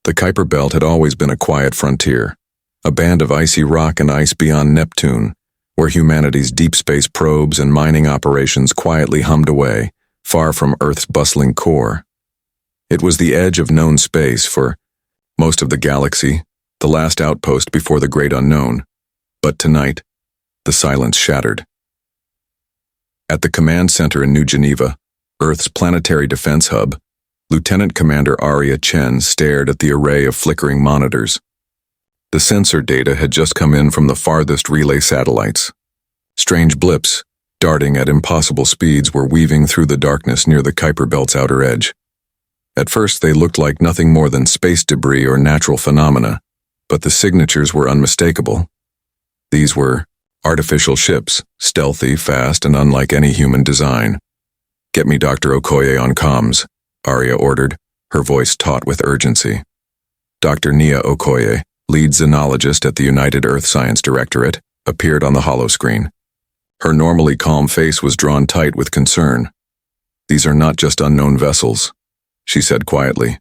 The Kuiper Belt had always been a quiet frontier, a band of icy rock and ice beyond Neptune, where humanity's deep space probes and mining operations quietly hummed away, far from Earth's bustling core. It was the edge of known space for most of the galaxy, the last outpost before the great unknown. But tonight, the silence shattered. At the command center in New Geneva, Earth's planetary defense hub, Lieutenant Commander Arya Chen stared at the array of flickering monitors. The sensor data had just come in from the farthest relay satellites. Strange blips, darting at impossible speeds, were weaving through the darkness near the Kuiper Belt's outer edge. At first they looked like nothing more than space debris or natural phenomena, but the signatures were unmistakable. These were artificial ships, stealthy, fast, and unlike any human design. "Get me Dr. Okoye on comms," Arya ordered, her voice taut with urgency. Dr. Nia Okoye, lead xenologist at the United Earth Science Directorate, appeared on the holoscreen. Her normally calm face was drawn tight with concern. "These are not just unknown vessels," she said quietly.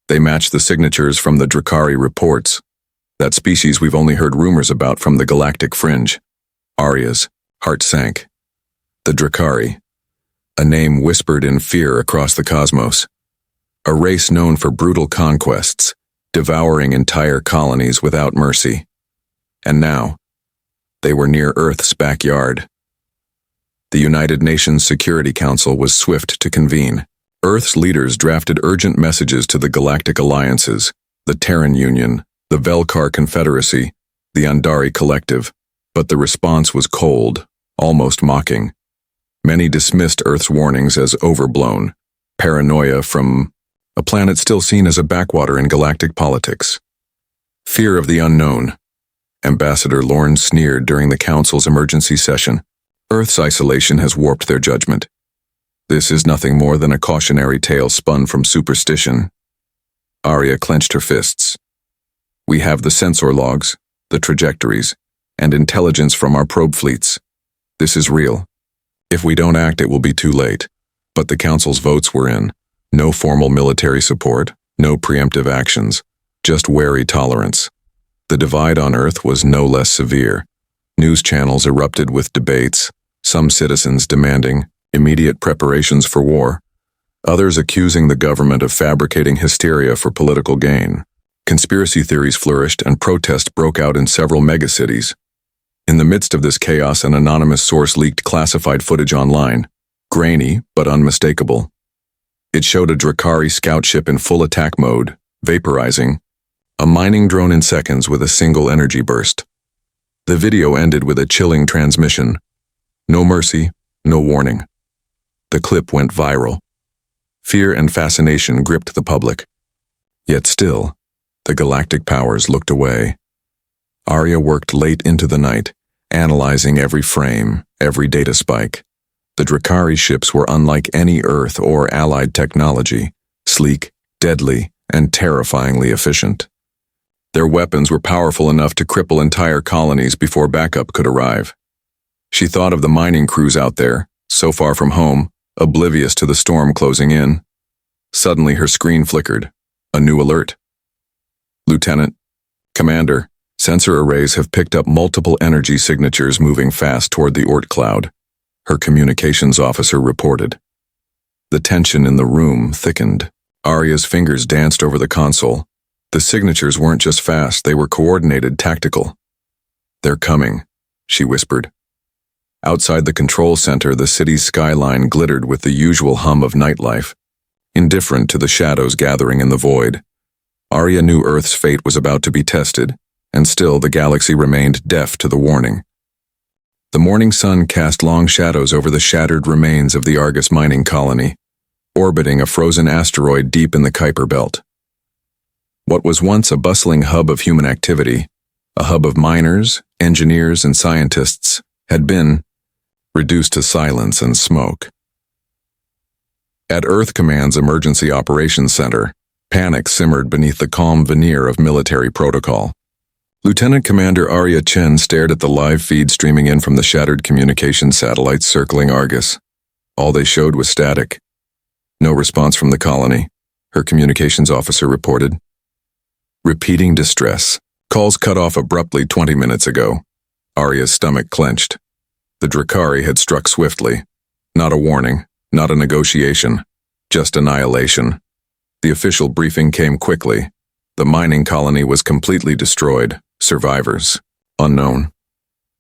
"They match the signatures from the Drakari reports, that species we've only heard rumors about from the galactic fringe." Arya's heart sank. The Drakari, a name whispered in fear across the cosmos. A race known for brutal conquests, devouring entire colonies without mercy. And now, they were near Earth's backyard. The United Nations Security Council was swift to convene. Earth's leaders drafted urgent messages to the galactic alliances, the Terran Union, the Velkar Confederacy, the Andari Collective, but the response was cold, almost mocking. Many dismissed Earth's warnings as overblown, paranoia from a planet still seen as a backwater in galactic politics. Fear of the unknown. Ambassador Lorne sneered during the Council's emergency session. Earth's isolation has warped their judgment. This is nothing more than a cautionary tale spun from superstition. Arya clenched her fists. "We have the sensor logs, the trajectories, and intelligence from our probe fleets. This is real. If we don't act, it will be too late." But the Council's votes were in. No formal military support, no preemptive actions, just wary tolerance. The divide on Earth was no less severe. News channels erupted with debates, some citizens demanding immediate preparations for war, others accusing the government of fabricating hysteria for political gain. Conspiracy theories flourished and protests broke out in several megacities. In the midst of this chaos, an anonymous source leaked classified footage online, grainy but unmistakable. It showed a Drakari scout ship in full attack mode, vaporizing, a mining drone in seconds with a single energy burst. The video ended with a chilling transmission. No mercy, no warning. The clip went viral. Fear and fascination gripped the public. Yet still, the galactic powers looked away. Arya worked late into the night, analyzing every frame, every data spike. The Drakari ships were unlike any Earth or allied technology, sleek, deadly, and terrifyingly efficient. Their weapons were powerful enough to cripple entire colonies before backup could arrive. She thought of the mining crews out there, so far from home, oblivious to the storm closing in. Suddenly her screen flickered. A new alert. "Lieutenant, Commander, sensor arrays have picked up multiple energy signatures moving fast toward the Oort cloud," her communications officer reported. The tension in the room thickened. Arya's fingers danced over the console. The signatures weren't just fast, they were coordinated, tactical. "They're coming," she whispered. Outside the control center, the city's skyline glittered with the usual hum of nightlife, indifferent to the shadows gathering in the void. Arya knew Earth's fate was about to be tested, and still the galaxy remained deaf to the warning. The morning sun cast long shadows over the shattered remains of the Argus mining colony, orbiting a frozen asteroid deep in the Kuiper Belt. What was once a bustling hub of human activity, a hub of miners, engineers, and scientists, had been reduced to silence and smoke. At Earth Command's Emergency Operations Center, panic simmered beneath the calm veneer of military protocol. Lieutenant Commander Arya Chen stared at the live feed streaming in from the shattered communications satellites circling Argus. All they showed was static. No response from the colony, her communications officer reported. Repeating distress. Calls cut off abruptly 20 minutes ago. Arya's stomach clenched. The Drakari had struck swiftly. Not a warning, not a negotiation, just annihilation. The official briefing came quickly. The mining colony was completely destroyed. Survivors, unknown.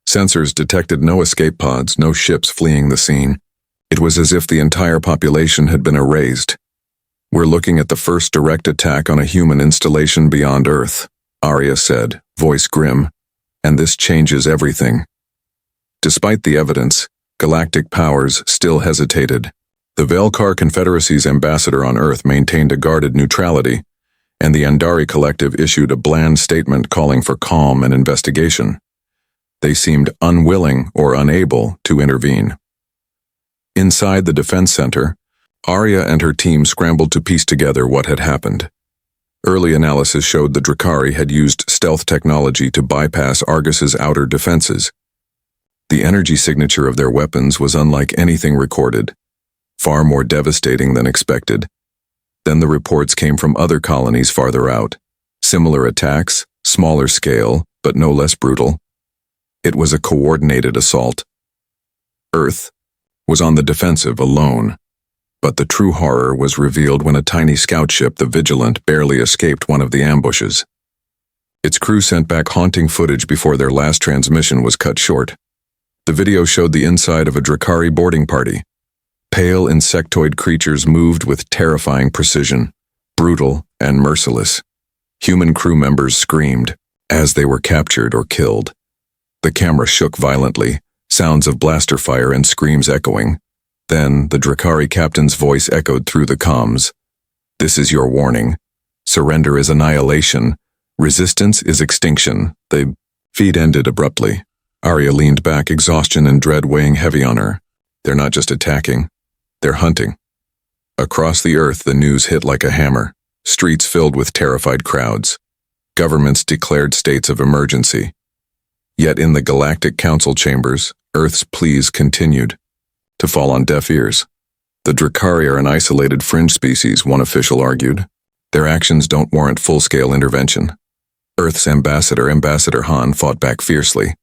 Sensors detected no escape pods, no ships fleeing the scene. It was as if the entire population had been erased. We're looking at the first direct attack on a human installation beyond Earth, Arya said, voice grim. And this changes everything. Despite the evidence, Galactic powers still hesitated. The Velkar Confederacy's ambassador on Earth maintained a guarded neutrality, and the Andari Collective issued a bland statement calling for calm and investigation. They seemed unwilling or unable to intervene. Inside the defense center, Arya and her team scrambled to piece together what had happened. Early analysis showed the Drakari had used stealth technology to bypass Argus's outer defenses. The energy signature of their weapons was unlike anything recorded, far more devastating than expected. Then the reports came from other colonies farther out. Similar attacks, smaller scale, but no less brutal. It was a coordinated assault. Earth was on the defensive alone. But the true horror was revealed when a tiny scout ship, the Vigilant, barely escaped one of the ambushes. Its crew sent back haunting footage before their last transmission was cut short. The video showed the inside of a Drakari boarding party. Pale insectoid creatures moved with terrifying precision, brutal and merciless. Human crew members screamed as they were captured or killed. The camera shook violently, sounds of blaster fire and screams echoing. Then, the Drakari captain's voice echoed through the comms. This is your warning. Surrender is annihilation. Resistance is extinction. The feed ended abruptly. Arya leaned back, exhaustion and dread weighing heavy on her. They're not just attacking. They're hunting. Across the Earth, the news hit like a hammer. Streets filled with terrified crowds. Governments declared states of emergency. Yet in the Galactic Council chambers, Earth's pleas continued to fall on deaf ears. The Drakari are an isolated fringe species, one official argued. Their actions don't warrant full-scale intervention. Earth's ambassador, Ambassador Han, fought back fiercely.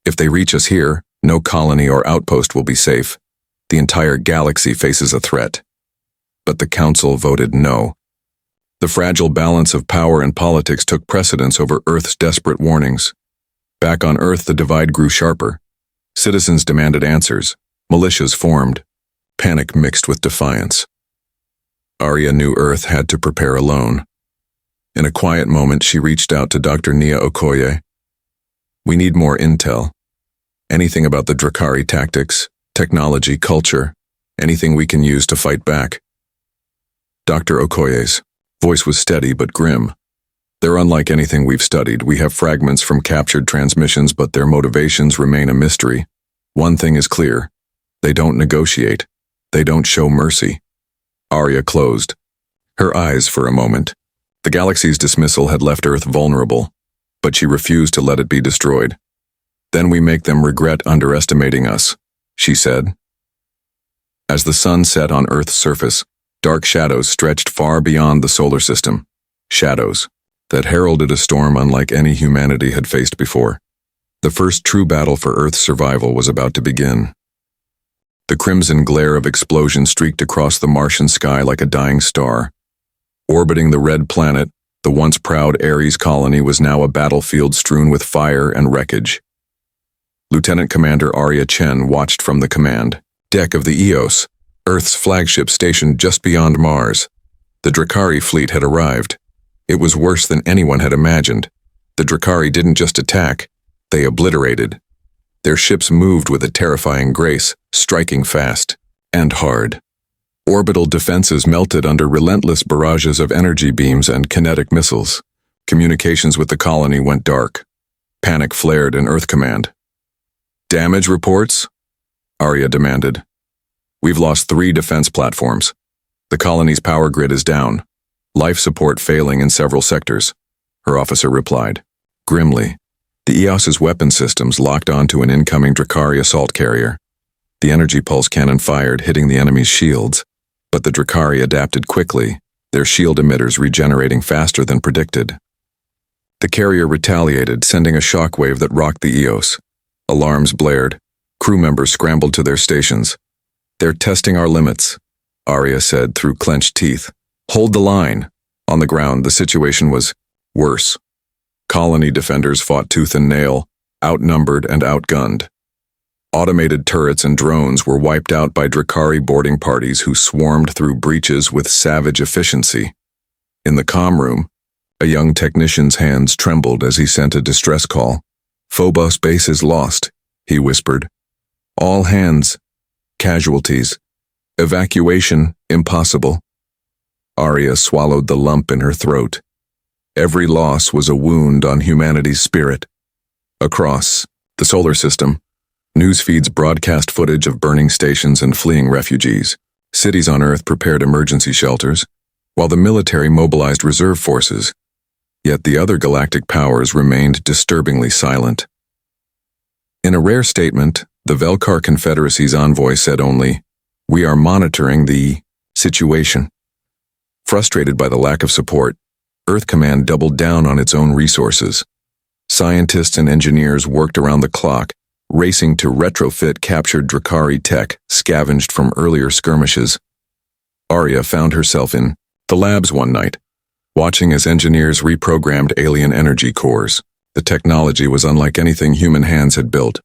If they reach us here, no colony or outpost will be safe. The entire galaxy faces a threat. But the Council voted no. The fragile balance of power and politics took precedence over Earth's desperate warnings. Back on Earth, the divide grew sharper. Citizens demanded answers. Militias formed. Panic mixed with defiance. Arya knew Earth had to prepare alone. In a quiet moment, she reached out to Dr. Nia Okoye. We need more intel. Anything about the Drakari tactics, technology, culture, anything we can use to fight back. Dr. Okoye's voice was steady but grim. They're unlike anything we've studied. We have fragments from captured transmissions, but their motivations remain a mystery. One thing is clear. They don't negotiate. They don't show mercy. Arya closed her eyes for a moment. The galaxy's dismissal had left Earth vulnerable, but she refused to let it be destroyed. Then we make them regret underestimating us, she said. As the sun set on Earth's surface, dark shadows stretched far beyond the solar system. Shadows that heralded a storm unlike any humanity had faced before. The first true battle for Earth's survival was about to begin. The crimson glare of explosion streaked across the Martian sky like a dying star. Orbiting the red planet, the once proud Ares colony was now a battlefield strewn with fire and wreckage. Lieutenant Commander Arya Chen watched from the command deck of the Eos, Earth's flagship stationed just beyond Mars. The Drakari fleet had arrived. It was worse than anyone had imagined. The Drakari didn't just attack, they obliterated. Their ships moved with a terrifying grace, striking fast and hard. Orbital defenses melted under relentless barrages of energy beams and kinetic missiles. Communications with the colony went dark. Panic flared in Earth Command. Damage reports? Arya demanded. We've lost 3 defense platforms. The colony's power grid is down. Life support failing in several sectors, her officer replied. Grimly, the Eos's weapon systems locked onto an incoming Drakari assault carrier. The energy pulse cannon fired, hitting the enemy's shields, but the Drakari adapted quickly, their shield emitters regenerating faster than predicted. The carrier retaliated, sending a shockwave that rocked the EOS. Alarms blared. Crew members scrambled to their stations. "They're testing our limits," Arya said through clenched teeth. "Hold the line." On the ground, the situation was worse. Colony defenders fought tooth and nail, outnumbered and outgunned. Automated turrets and drones were wiped out by Drakari boarding parties who swarmed through breaches with savage efficiency. In the comm room, a young technician's hands trembled as he sent a distress call. "Phobos base is lost," he whispered. "All hands. Casualties. Evacuation impossible." Arya swallowed the lump in her throat. Every loss was a wound on humanity's spirit. Across the solar system, news feeds broadcast footage of burning stations and fleeing refugees. Cities on Earth prepared emergency shelters, while the military mobilized reserve forces. Yet the other galactic powers remained disturbingly silent. In a rare statement, the Velkar Confederacy's envoy said only, "We are monitoring the situation." Frustrated by the lack of support, Earth Command doubled down on its own resources. Scientists and engineers worked around the clock, racing to retrofit captured Drakari tech scavenged from earlier skirmishes. Arya found herself in the labs one night, watching as engineers reprogrammed alien energy cores. The technology was unlike anything human hands had built,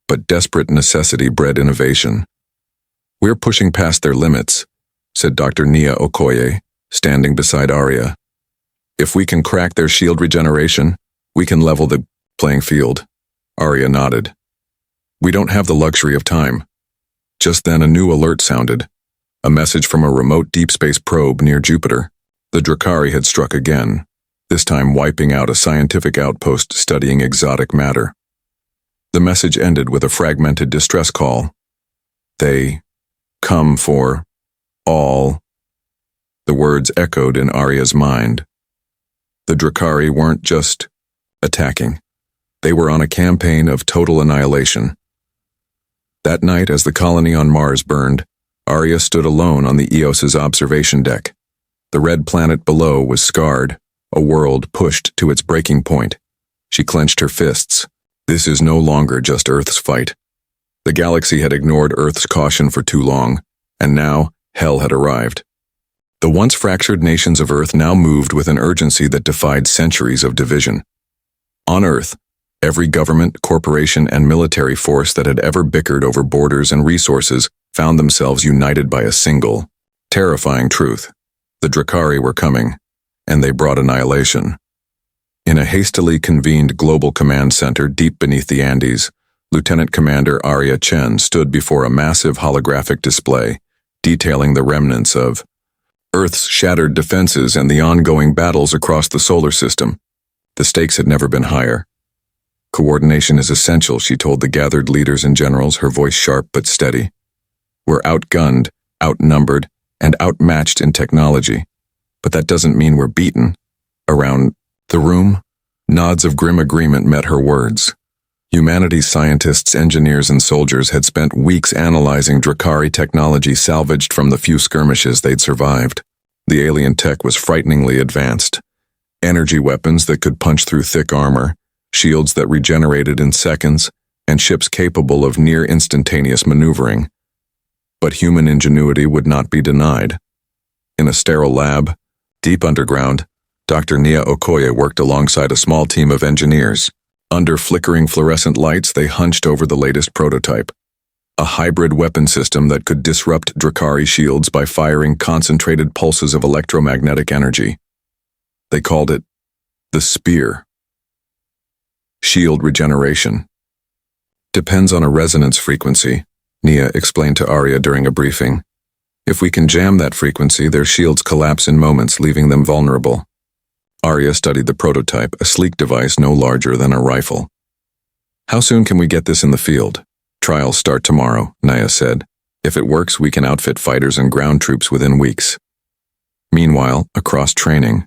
but desperate necessity bred innovation. "We're pushing past their limits," said Dr. Nia Okoye, standing beside Arya. "If we can crack their shield regeneration, we can level the playing field." Arya nodded. "We don't have the luxury of time." Just then a new alert sounded, a message from a remote deep space probe near Jupiter. The Drakari had struck again, this time wiping out a scientific outpost studying exotic matter. The message ended with a fragmented distress call. "They come for all." The words echoed in Arya's mind. The Drakari weren't just attacking. They were on a campaign of total annihilation. That night, as the colony on Mars burned, Arya stood alone on the EOS's observation deck. The red planet below was scarred, a world pushed to its breaking point. She clenched her fists. This is no longer just Earth's fight. The galaxy had ignored Earth's caution for too long, and now hell had arrived. The once fractured nations of Earth now moved with an urgency that defied centuries of division. On Earth, every government, corporation, and military force that had ever bickered over borders and resources found themselves united by a single, terrifying truth. The Drakari were coming, and they brought annihilation. In a hastily convened global command center deep beneath the Andes, Lieutenant Commander Arya Chen stood before a massive holographic display, detailing the remnants of Earth's shattered defenses and the ongoing battles across the solar system. The stakes had never been higher. "Coordination is essential," she told the gathered leaders and generals, her voice sharp but steady. "We're outgunned, outnumbered, and outmatched in technology. But that doesn't mean we're beaten." Around the room, nods of grim agreement met her words. Humanity's scientists, engineers, and soldiers had spent weeks analyzing Drakari technology salvaged from the few skirmishes they'd survived. The alien tech was frighteningly advanced. Energy weapons that could punch through thick armor, shields that regenerated in seconds, and ships capable of near-instantaneous maneuvering. But human ingenuity would not be denied. In a sterile lab, deep underground, Dr. Nia Okoye worked alongside a small team of engineers. Under flickering fluorescent lights, they hunched over the latest prototype, a hybrid weapon system that could disrupt Drakari shields by firing concentrated pulses of electromagnetic energy. They called it the Spear. Shield regeneration. "Depends on a resonance frequency," Nia explained to Arya during a briefing. "If we can jam that frequency, their shields collapse in moments, leaving them vulnerable." Arya studied the prototype, a sleek device no larger than a rifle. "How soon can we get this in the field?" "Trials start tomorrow," Nia said. "If it works, we can outfit fighters and ground troops within weeks." Meanwhile, across training,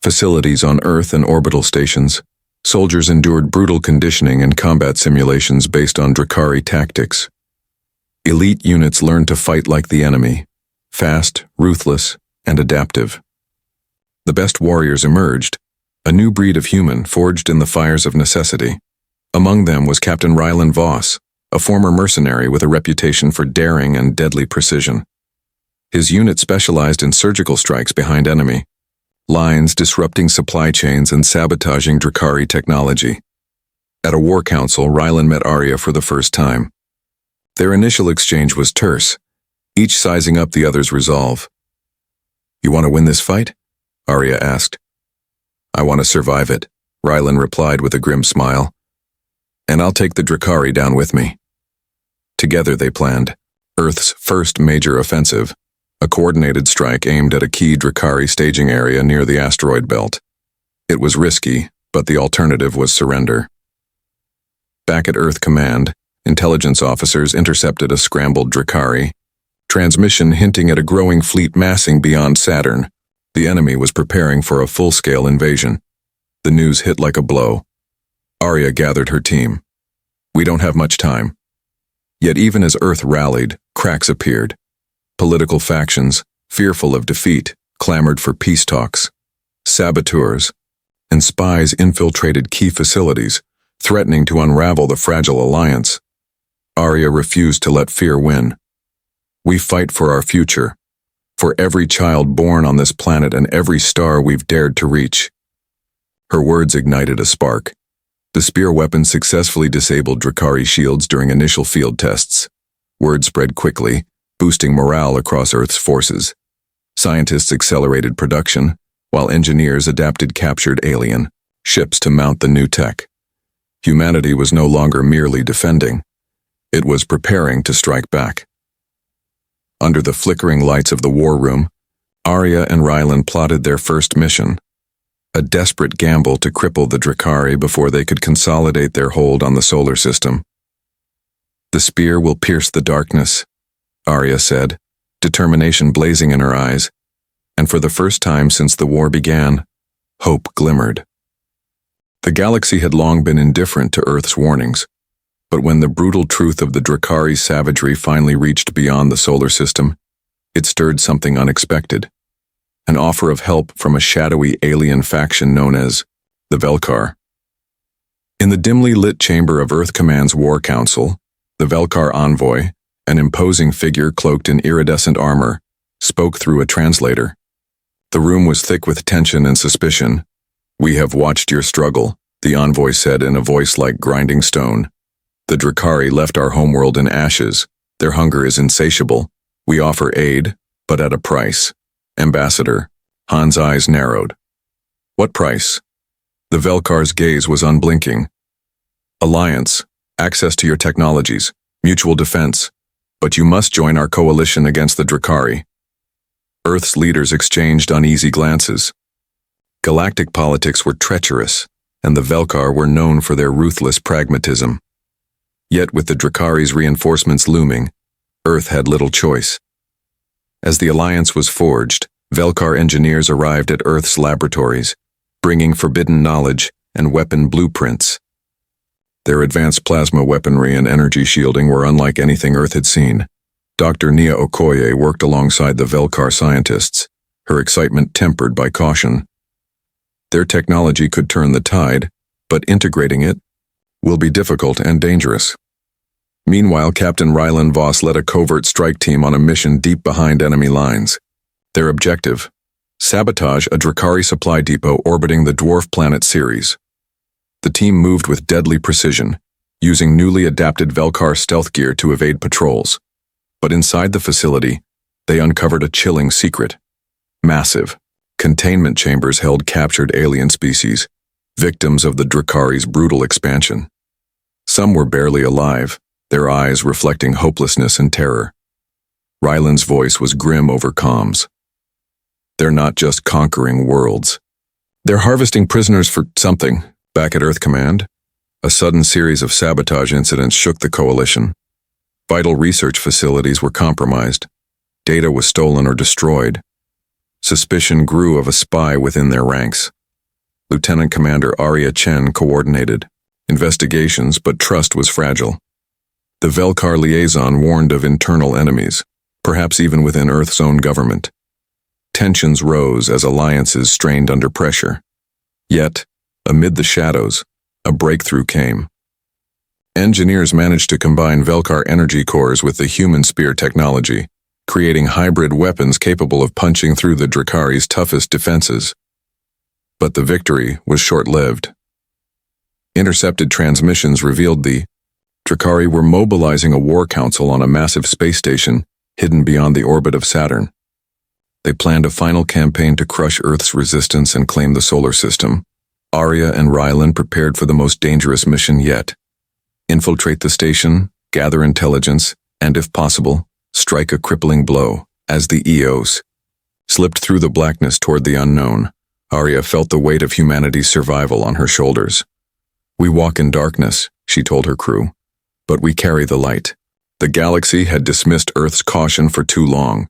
facilities on Earth and orbital stations, soldiers endured brutal conditioning and combat simulations based on Drakari tactics. Elite units learned to fight like the enemy, fast, ruthless, and adaptive. The best warriors emerged, a new breed of human forged in the fires of necessity. Among them was Captain Rylan Voss, a former mercenary with a reputation for daring and deadly precision. His unit specialized in surgical strikes behind enemy lines, disrupting supply chains and sabotaging Drakari technology. At a war council, Rylan met Arya for the first time. Their initial exchange was terse, each sizing up the other's resolve. "You want to win this fight?" Arya asked. "I want to survive it," Rylan replied with a grim smile. "And I'll take the Drakari down with me." Together they planned Earth's first major offensive, a coordinated strike aimed at a key Drakari staging area near the asteroid belt. It was risky, but the alternative was surrender. Back at Earth Command, intelligence officers intercepted a scrambled Drakari, transmission hinting at a growing fleet massing beyond Saturn. The enemy was preparing for a full-scale invasion. The news hit like a blow. Arya gathered her team. "We don't have much time." Yet even as Earth rallied, cracks appeared. Political factions, fearful of defeat, clamored for peace talks. Saboteurs and spies infiltrated key facilities, threatening to unravel the fragile alliance. Arya refused to let fear win. "We fight for our future, for every child born on this planet and every star we've dared to reach." Her words ignited a spark. The spear weapon successfully disabled Drakari shields during initial field tests. Word spread quickly, boosting morale across Earth's forces. Scientists accelerated production, while engineers adapted captured alien ships to mount the new tech. Humanity was no longer merely defending. It was preparing to strike back. Under the flickering lights of the war room, Arya and Rylan plotted their first mission, a desperate gamble to cripple the Drakari before they could consolidate their hold on the solar system. "The spear will pierce the darkness," Arya said, determination blazing in her eyes, and for the first time since the war began, hope glimmered. The galaxy had long been indifferent to Earth's warnings, but when the brutal truth of the Drakari savagery finally reached beyond the solar system, it stirred something unexpected. An offer of help from a shadowy alien faction known as the Velkar. In the dimly lit chamber of Earth Command's War Council, the Velkar envoy, an imposing figure cloaked in iridescent armor, spoke through a translator. The room was thick with tension and suspicion. "We have watched your struggle," the envoy said in a voice like grinding stone. "The Drakari left our homeworld in ashes. Their hunger is insatiable. We offer aid, but at a price." "Ambassador," Han's eyes narrowed. "What price?" The Velkar's gaze was unblinking. "Alliance, access to your technologies, mutual defense. But you must join our coalition against the Drakari." Earth's leaders exchanged uneasy glances. Galactic politics were treacherous, and the Velkar were known for their ruthless pragmatism. Yet with the Drakari's reinforcements looming, Earth had little choice. As the alliance was forged, Velkar engineers arrived at Earth's laboratories, bringing forbidden knowledge and weapon blueprints. Their advanced plasma weaponry and energy shielding were unlike anything Earth had seen. Dr. Nia Okoye worked alongside the Velkar scientists, her excitement tempered by caution. Their technology could turn the tide, but integrating it will be difficult and dangerous. Meanwhile, Captain Rylan Voss led a covert strike team on a mission deep behind enemy lines. Their objective: sabotage a Drakari supply depot orbiting the dwarf planet Ceres. The team moved with deadly precision, using newly adapted Velkar stealth gear to evade patrols. But inside the facility, they uncovered a chilling secret. Massive containment chambers held captured alien species, victims of the Drakari's brutal expansion. Some were barely alive, their eyes reflecting hopelessness and terror. Rylan's voice was grim over comms. "They're not just conquering worlds. They're harvesting prisoners for something." Back at Earth Command, a sudden series of sabotage incidents shook the coalition. Vital research facilities were compromised. Data was stolen or destroyed. Suspicion grew of a spy within their ranks. Lieutenant Commander Arya Chen coordinated investigations, but trust was fragile. The Velkar liaison warned of internal enemies, perhaps even within Earth's own government. Tensions rose as alliances strained under pressure. Yet, amid the shadows, a breakthrough came. Engineers managed to combine Velkar energy cores with the human spear technology, creating hybrid weapons capable of punching through the Drakari's toughest defenses. But the victory was short-lived. Intercepted transmissions revealed the Drakari were mobilizing a war council on a massive space station hidden beyond the orbit of Saturn. They planned a final campaign to crush Earth's resistance and claim the solar system. Arya and Rylan prepared for the most dangerous mission yet. Infiltrate the station, gather intelligence, and if possible, strike a crippling blow. As the Eos slipped through the blackness toward the unknown, Arya felt the weight of humanity's survival on her shoulders. "We walk in darkness," she told her crew, "but we carry the light." The galaxy had dismissed Earth's caution for too long.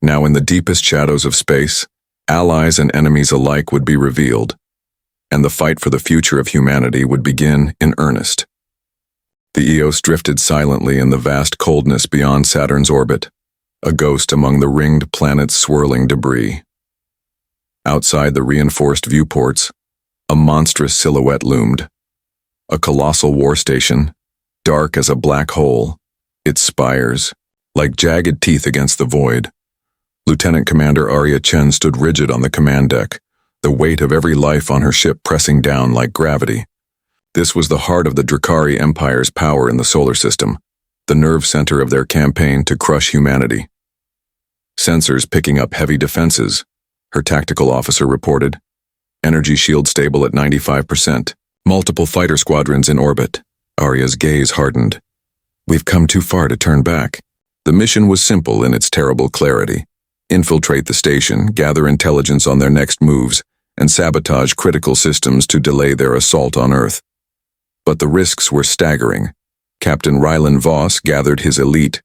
Now in the deepest shadows of space, allies and enemies alike would be revealed, and the fight for the future of humanity would begin in earnest. The Eos drifted silently in the vast coldness beyond Saturn's orbit, a ghost among the ringed planet's swirling debris. Outside the reinforced viewports, a monstrous silhouette loomed. A colossal war station, dark as a black hole, its spires, like jagged teeth against the void. Lieutenant Commander Arya Chen stood rigid on the command deck, the weight of every life on her ship pressing down like gravity. This was the heart of the Drakari Empire's power in the solar system, the nerve center of their campaign to crush humanity. "Sensors picking up heavy defenses," her tactical officer reported. "Energy shield stable at 95%. Multiple fighter squadrons in orbit." Arya's gaze hardened. "We've come too far to turn back." The mission was simple in its terrible clarity. Infiltrate the station, gather intelligence on their next moves, and sabotage critical systems to delay their assault on Earth. But the risks were staggering. Captain Rylan Voss gathered his elite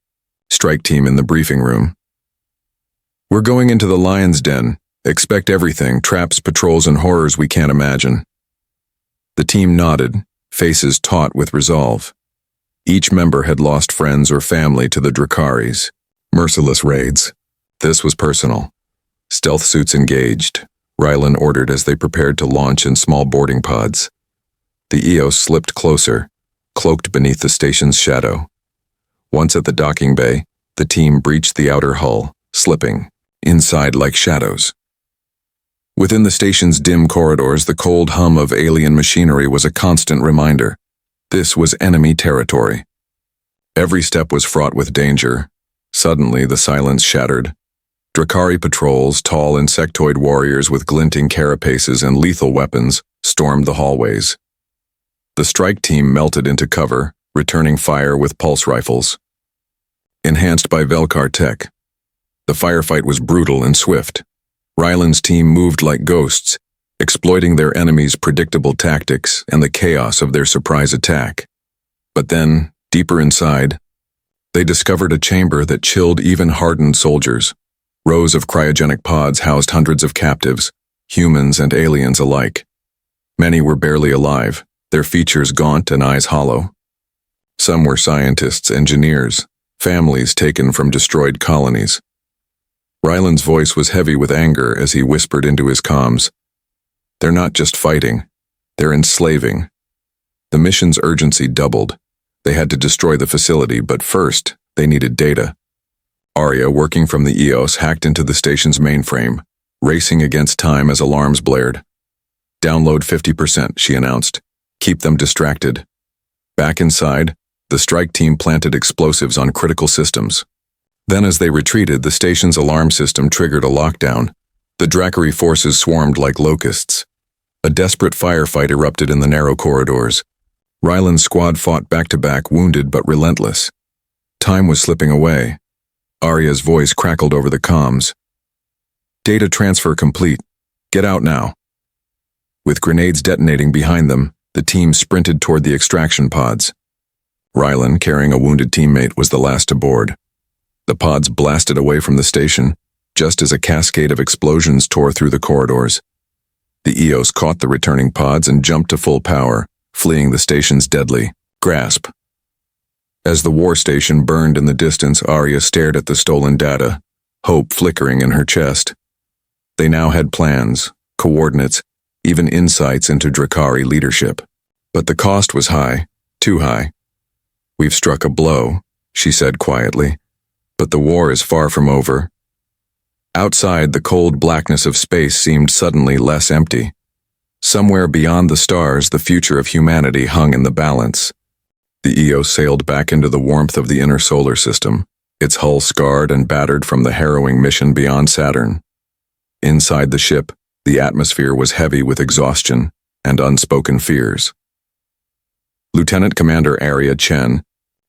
strike team in the briefing room. "We're going into the lion's den. Expect everything, traps, patrols, and horrors we can't imagine." The team nodded, faces taut with resolve. Each member had lost friends or family to the Drakaris. Merciless raids. This was personal. Stealth suits engaged, Rylan ordered as they prepared to launch in small boarding pods. The Eos slipped closer, cloaked beneath the station's shadow. Once at the docking bay, the team breached the outer hull, slipping, inside like shadows. Within the station's dim corridors, the cold hum of alien machinery was a constant reminder. This was enemy territory. Every step was fraught with danger. Suddenly, the silence shattered. Drakari patrols, tall insectoid warriors with glinting carapaces and lethal weapons, stormed the hallways. The strike team melted into cover, returning fire with pulse rifles. Enhanced by Velkar tech, the firefight was brutal and swift. Rylan's team moved like ghosts, exploiting their enemies' predictable tactics and the chaos of their surprise attack. But then, deeper inside, they discovered a chamber that chilled even hardened soldiers. Rows of cryogenic pods housed hundreds of captives, humans and aliens alike. Many were barely alive, their features gaunt and eyes hollow. Some were scientists, engineers, families taken from destroyed colonies. Rylan's voice was heavy with anger as he whispered into his comms. "They're not just fighting, they're enslaving." The mission's urgency doubled. They had to destroy the facility, but first, they needed data. Arya, working from the Eos, hacked into the station's mainframe, racing against time as alarms blared. "Download 50%, she announced. "Keep them distracted." Back inside, the strike team planted explosives on critical systems. Then as they retreated, the station's alarm system triggered a lockdown. The Drakari forces swarmed like locusts. A desperate firefight erupted in the narrow corridors. Rylan's squad fought back-to-back, wounded but relentless. Time was slipping away. Arya's voice crackled over the comms. "Data transfer complete. Get out now." With grenades detonating behind them, the team sprinted toward the extraction pods. Rylan, carrying a wounded teammate, was the last to board. The pods blasted away from the station, just as a cascade of explosions tore through the corridors. The Eos caught the returning pods and jumped to full power, fleeing the station's deadly grasp. As the war station burned in the distance, Arya stared at the stolen data, hope flickering in her chest. They now had plans, coordinates, even insights into Drakari leadership. But the cost was high, too high. "We've struck a blow," she said quietly, "but the war is far from over." Outside, the cold blackness of space seemed suddenly less empty. Somewhere beyond the stars, the future of humanity hung in the balance. The EO sailed back into the warmth of the inner solar system, its hull scarred and battered from the harrowing mission beyond Saturn. Inside the ship, the atmosphere was heavy with exhaustion and unspoken fears. Lieutenant Commander Arya Chen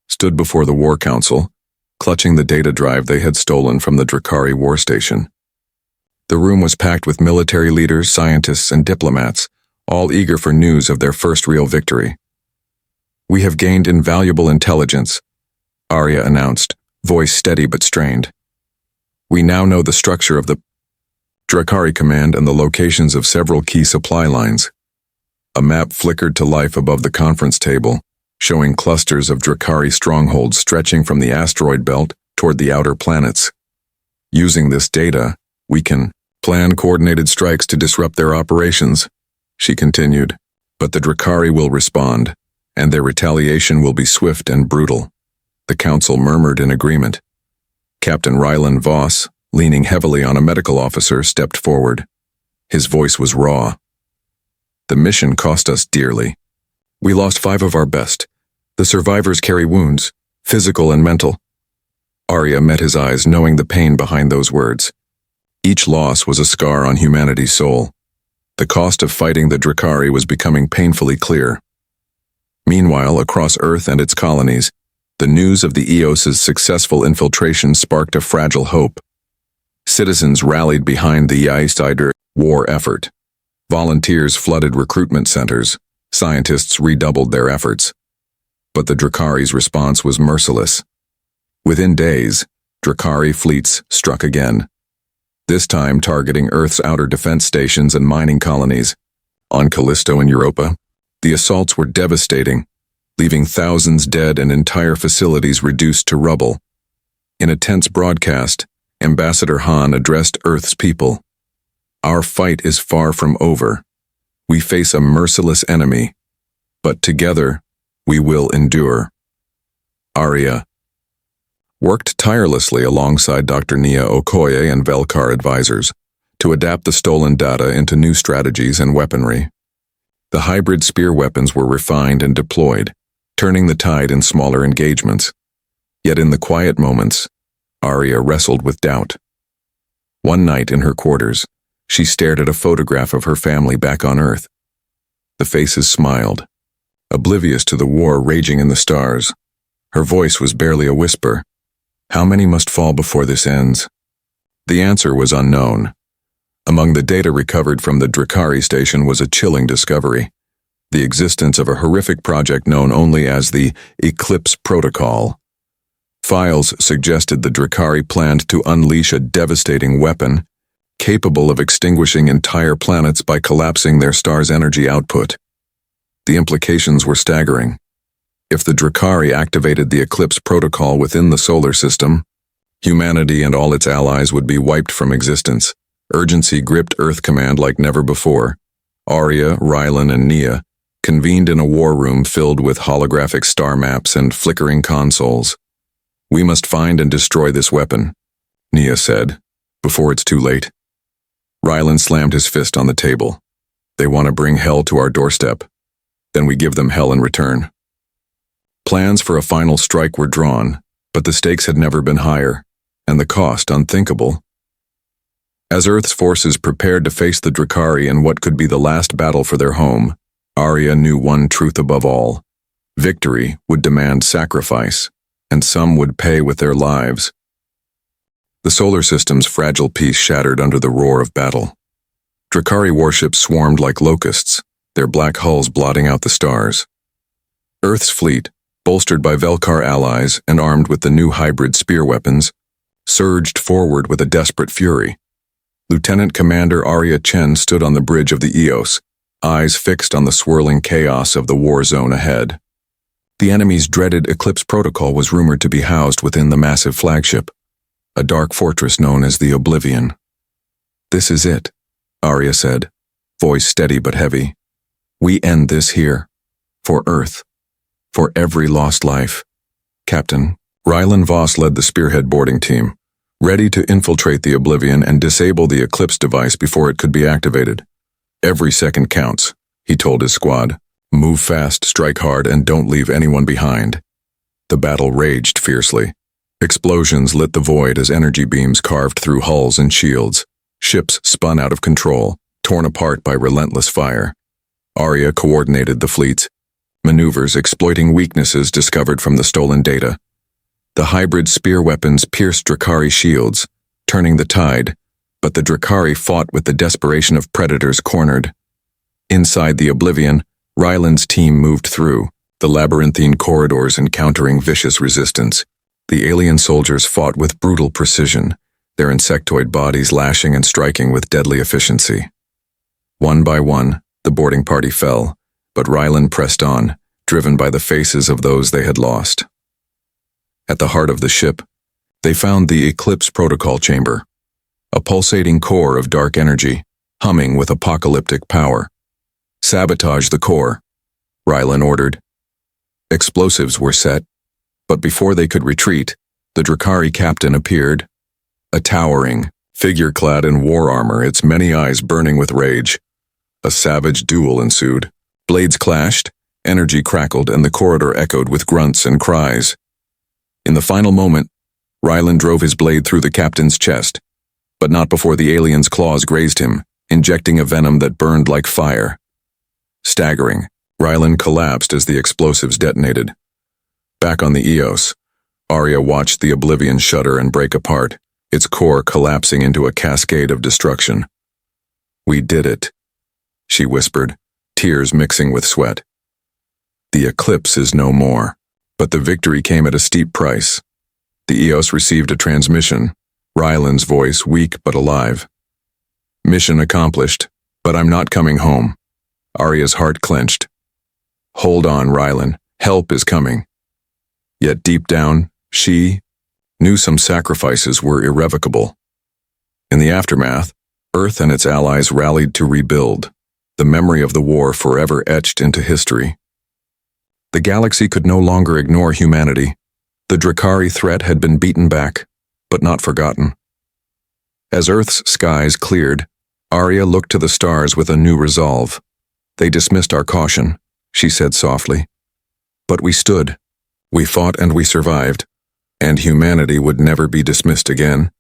stood before the War Council, clutching the data drive they had stolen from the Drakari war station. The room was packed with military leaders, scientists, and diplomats, all eager for news of their first real victory. "We have gained invaluable intelligence," Arya announced, voice steady but strained. "We now know the structure of the Drakari command and the locations of several key supply lines." A map flickered to life above the conference table, showing clusters of Drakari strongholds stretching from the asteroid belt toward the outer planets. "Using this data, we can plan coordinated strikes to disrupt their operations," she continued. "But the Drakari will respond, and their retaliation will be swift and brutal." The council murmured in agreement. Captain Rylan Voss, leaning heavily on a medical officer, stepped forward. His voice was raw. "The mission cost us dearly. We lost 5 of our best. The survivors carry wounds, physical and mental." Arya met his eyes, knowing the pain behind those words. Each loss was a scar on humanity's soul. The cost of fighting the Drakari was becoming painfully clear. Meanwhile, across Earth and its colonies, the news of the EOS's successful infiltration sparked a fragile hope. Citizens rallied behind the Yaistider war effort. Volunteers flooded recruitment centers. Scientists redoubled their efforts. But the Drakari's response was merciless. Within days, Drakari fleets struck again, this time targeting Earth's outer defense stations and mining colonies. On Callisto and Europa, the assaults were devastating, leaving thousands dead and entire facilities reduced to rubble. In a tense broadcast, Ambassador Han addressed Earth's people. "Our fight is far from over. We face a merciless enemy, but together we will endure." Arya worked tirelessly alongside Dr. Nia Okoye and Velkar advisors to adapt the stolen data into new strategies and weaponry. The hybrid spear weapons were refined and deployed, turning the tide in smaller engagements. Yet in the quiet moments, Arya wrestled with doubt. One night in her quarters, she stared at a photograph of her family back on Earth. The faces smiled, oblivious to the war raging in the stars. Her voice was barely a whisper. "How many must fall before this ends?" The answer was unknown. Among the data recovered from the Drakari station was a chilling discovery: the existence of a horrific project known only as the Eclipse Protocol. Files suggested the Drakari planned to unleash a devastating weapon, capable of extinguishing entire planets by collapsing their star's energy output. The implications were staggering. If the Drakari activated the Eclipse Protocol within the solar system, humanity and all its allies would be wiped from existence. Urgency gripped Earth Command like never before. Arya, Rylan, and Nia convened in a war room filled with holographic star maps and flickering consoles. "We must find and destroy this weapon," Nia said, "before it's too late." Rylan slammed his fist on the table. "They want to bring hell to our doorstep. Then we give them hell in return." Plans for a final strike were drawn, but the stakes had never been higher, and the cost unthinkable. As Earth's forces prepared to face the Drakari in what could be the last battle for their home, Arya knew one truth above all: victory would demand sacrifice, and some would pay with their lives. The solar system's fragile peace shattered under the roar of battle. Drakari warships swarmed like locusts, their black hulls blotting out the stars. Earth's fleet, bolstered by Velkar allies and armed with the new hybrid spear weapons, surged forward with a desperate fury. Lieutenant Commander Arya Chen stood on the bridge of the EOS, eyes fixed on the swirling chaos of the war zone ahead. The enemy's dreaded Eclipse Protocol was rumored to be housed within the massive flagship, a dark fortress known as the Oblivion. "This is it," Arya said, voice steady but heavy. "We end this here. For Earth. For every lost life. Captain." Rylan Voss led the Spearhead boarding team, ready to infiltrate the Oblivion and disable the Eclipse device before it could be activated. "Every second counts," he told his squad. "Move fast, strike hard, and don't leave anyone behind." The battle raged fiercely. Explosions lit the void as energy beams carved through hulls and shields. Ships spun out of control, torn apart by relentless fire. Arya coordinated the fleet's maneuvers, exploiting weaknesses discovered from the stolen data. The hybrid spear weapons pierced Drakari shields, turning the tide, but the Drakari fought with the desperation of predators cornered. Inside the Oblivion, Ryland's team moved through, the labyrinthine corridors encountering vicious resistance. The alien soldiers fought with brutal precision, their insectoid bodies lashing and striking with deadly efficiency. One by one, the boarding party fell, but Ryland pressed on, driven by the faces of those they had lost. At the heart of the ship, they found the Eclipse Protocol Chamber, a pulsating core of dark energy, humming with apocalyptic power. "Sabotage the core," Rylan ordered. Explosives were set, but before they could retreat, the Drakari captain appeared, a towering figure clad in war armor, its many eyes burning with rage. A savage duel ensued. Blades clashed, energy crackled, and the corridor echoed with grunts and cries. In the final moment, Rylan drove his blade through the captain's chest, but not before the alien's claws grazed him, injecting a venom that burned like fire. Staggering, Rylan collapsed as the explosives detonated. Back on the Eos, Arya watched the Oblivion shudder and break apart, its core collapsing into a cascade of destruction. "We did it," she whispered, tears mixing with sweat. "The Eclipse is no more." But the victory came at a steep price. The Eos received a transmission, Rylan's voice weak but alive. "Mission accomplished, but I'm not coming home." Arya's heart clenched. "Hold on, Rylan. Help is coming." Yet deep down, she knew some sacrifices were irrevocable. In the aftermath, Earth and its allies rallied to rebuild, the memory of the war forever etched into history. The galaxy could no longer ignore humanity. The Drakari threat had been beaten back, but not forgotten. As Earth's skies cleared, Arya looked to the stars with a new resolve. "They dismissed our caution," she said softly. "But we stood. We fought and we survived, and humanity would never be dismissed again."